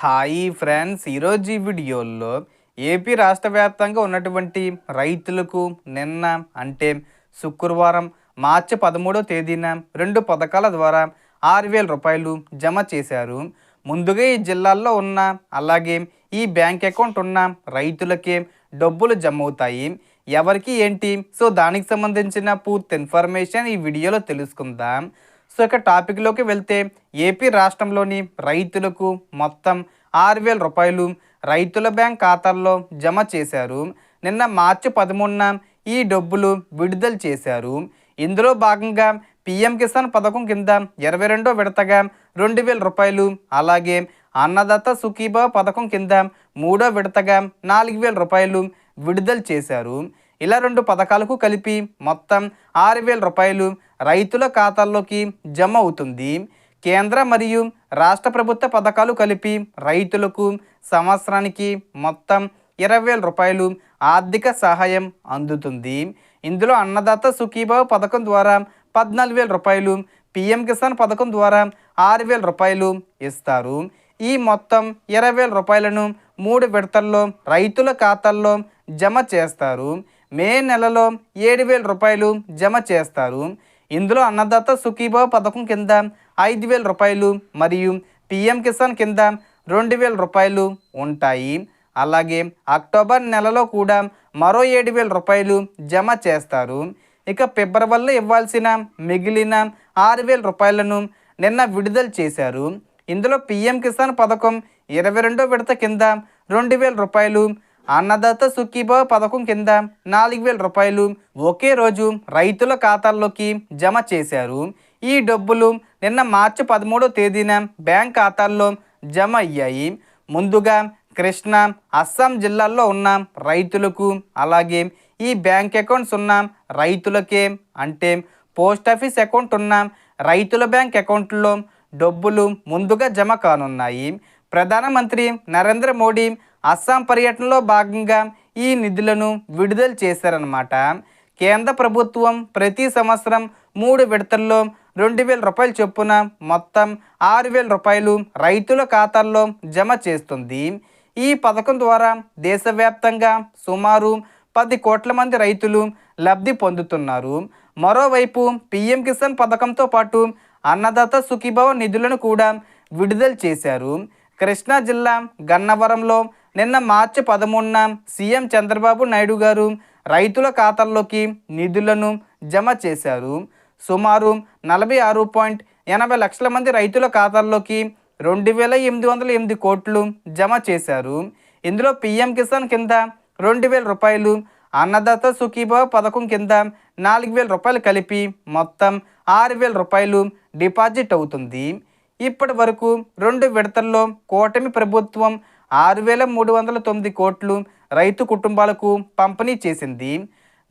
Hi friends, ఈరోజు ఈ వీడియోలో ఏపీ రాష్ట్ర వ్యాప్తంగా ఉన్నటువంటి రైతులకు నిన్న అంటే శుక్రవారం మార్చి 13వ తేదీన 2 పథకాల ద్వారా 6,000 రూపాయలు జమ చేశారు. ముందుగా ఈ జిల్లాల్లో ఉన్న అలాగే ఈ బ్యాంక్ అకౌంట్ ఉన్న రైతులకే డబ్బులు జమ అవుతాయి. ఎవరికి ఏంటి, సో దానికి సంబంధించిన పూర్తి ఇన్ఫర్మేషన్ ఈ వీడియోలో తెలుసుకుందాం. సో ఇక టాపిక్లోకి వెళ్తే ఏపీ రాష్ట్రంలోని రైతులకు మొత్తం 6,000 రూపాయలు రైతుల బ్యాంక్ ఖాతాల్లో జమ చేశారు. నిన్న మార్చి 13న ఈ డబ్బులు విడుదల చేశారు. ఇందులో భాగంగా పీఎం కిసాన్ పథకం కింద 22వ విడతగా 2,000 రూపాయలు, అలాగే అన్నదాత సుఖీభావ పథకం కింద 3వ విడతగా 4,000 రూపాయలు విడుదల చేశారు. ఇలా 2 పథకాలకు కలిపి మొత్తం 6,000 రూపాయలు రైతుల ఖాతాల్లోకి జమ అవుతుంది. కేంద్ర మరియు రాష్ట్ర ప్రభుత్వ పథకాలు కలిపి రైతులకు సంవత్సరానికి మొత్తం 20,000 రూపాయలు ఆర్థిక సహాయం అందుతుంది. ఇందులో అన్నదాత సుఖీభావ పథకం ద్వారా 14,000 రూపాయలు, పీఎం కిసాన్ పథకం ద్వారా 6,000 రూపాయలు ఇస్తారు. ఈ మొత్తం 20,000 రూపాయలను 3 విడతల్లో రైతుల ఖాతాల్లో జమ చేస్తారు. మే నెలలో 7,000 రూపాయలు జమ చేస్తారు. ఇందులో అన్నదాత సుఖీభావ పథకం కింద 5,000 రూపాయలు మరియు పీఎం కిసాన్ కింద 2,000 రూపాయలు ఉంటాయి. అలాగే అక్టోబర్ నెలలో కూడా మరో 7,000 రూపాయలు జమ చేస్తారు. ఇక ఫిబ్రవరిలో ఇవ్వాల్సిన మిగిలిన 6,000 రూపాయలను నిన్న విడుదల చేశారు. ఇందులో పీఎం కిసాన్ పథకం 22వ విడత కింద 2,000 రూపాయలు, అన్నదాత సుఖీభావ పథకం కింద 4,000 రూపాయలు ఒకే రోజు రైతుల ఖాతాల్లోకి జమ చేశారు. ఈ డబ్బులు నిన్న మార్చి 13వ తేదీన బ్యాంక్ ఖాతాల్లో జమ అయ్యాయి. ముందుగా కృష్ణా, అస్సాం జిల్లాల్లో ఉన్న రైతులకు, అలాగే ఈ బ్యాంక్ అకౌంట్స్ ఉన్న రైతులకే అంటే పోస్ట్ ఆఫీస్ అకౌంట్ ఉన్న రైతుల బ్యాంక్ అకౌంట్లో డబ్బులు ముందుగా జమ కానున్నాయి. ప్రధానమంత్రి నరేంద్ర మోడీ అస్సాం పర్యటనలో భాగంగా ఈ నిధులను విడుదల చేశారన్నమాట. కేంద్ర ప్రభుత్వం ప్రతి సంవత్సరం 3 విడతల్లో 2,000 రూపాయలు చొప్పున మొత్తం 6,000 రూపాయలు రైతుల ఖాతాల్లో జమ చేస్తుంది. ఈ పథకం ద్వారా దేశవ్యాప్తంగా సుమారు 10 కోట్ల మంది రైతులు లబ్ధి పొందుతున్నారు. మరోవైపు పీఎం కిసాన్ పథకంతో పాటు అన్నదాత సుఖీభావ నిధులను కూడా విడుదల చేశారు. కృష్ణా జిల్లా గన్నవరంలో నిన్న మార్చి 13న సీఎం చంద్రబాబు నాయుడు గారు రైతుల ఖాతాల్లోకి నిధులను జమ చేశారు. సుమారు 46.80 లక్షల మంది రైతుల ఖాతాల్లోకి 2,808 కోట్లు జమ చేశారు. ఇందులో పీఎం కిసాన్ కింద 2,000 రూపాయలు, అన్నదాత సుఖీభావ పథకం కింద 4,000 రూపాయలు కలిపి మొత్తం 6,000 రూపాయలు డిపాజిట్ అవుతుంది. ఇప్పటి వరకు 2 విడతల్లో కూటమి ప్రభుత్వం 6,309 కోట్లు రైతు కుటుంబాలకు పంపిణీ చేసింది.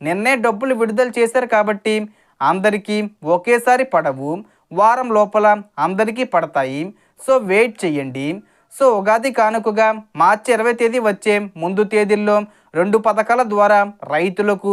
నిన్నే డబ్బులు విడుదల చేశారు కాబట్టి అందరికీ ఒకేసారి పడవు, వారం లోపల అందరికీ పడతాయి. సో వెయిట్ చేయండి. సో ఉగాది కానుకగా మార్చి 20వ తేదీ వచ్చే ముందు తేదీల్లో 2 పథకాల ద్వారా రైతులకు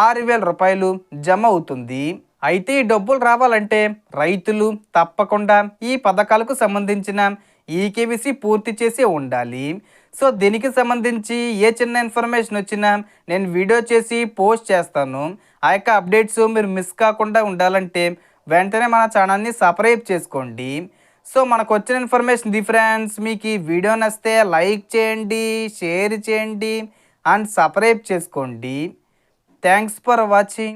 6,000 రూపాయలు జమ అవుతుంది. అయితే ఈ డబ్బులు రావాలంటే రైతులు తప్పకుండా ఈ పథకాలకు సంబంధించిన ఈకేవీసీ పూర్తి చేసి ఉండాలి. సో దీనికి సంబంధించి ఏ చిన్న ఇన్ఫర్మేషన్ వచ్చినా నేను వీడియో చేసి పోస్ట్ చేస్తాను. ఆ యొక్క అప్డేట్స్ మీరు మిస్ కాకుండా ఉండాలంటే వెంటనే మన ఛానల్ని సబ్స్క్రైబ్ చేసుకోండి. సో మనకు వచ్చిన ఇన్ఫర్మేషన్ ఇది ఫ్రెండ్స్. మీకు ఈ వీడియో నచ్చితే లైక్ చేయండి, షేర్ చేయండి అండ్ సబ్స్క్రైబ్ చేసుకోండి. Thanks for watching.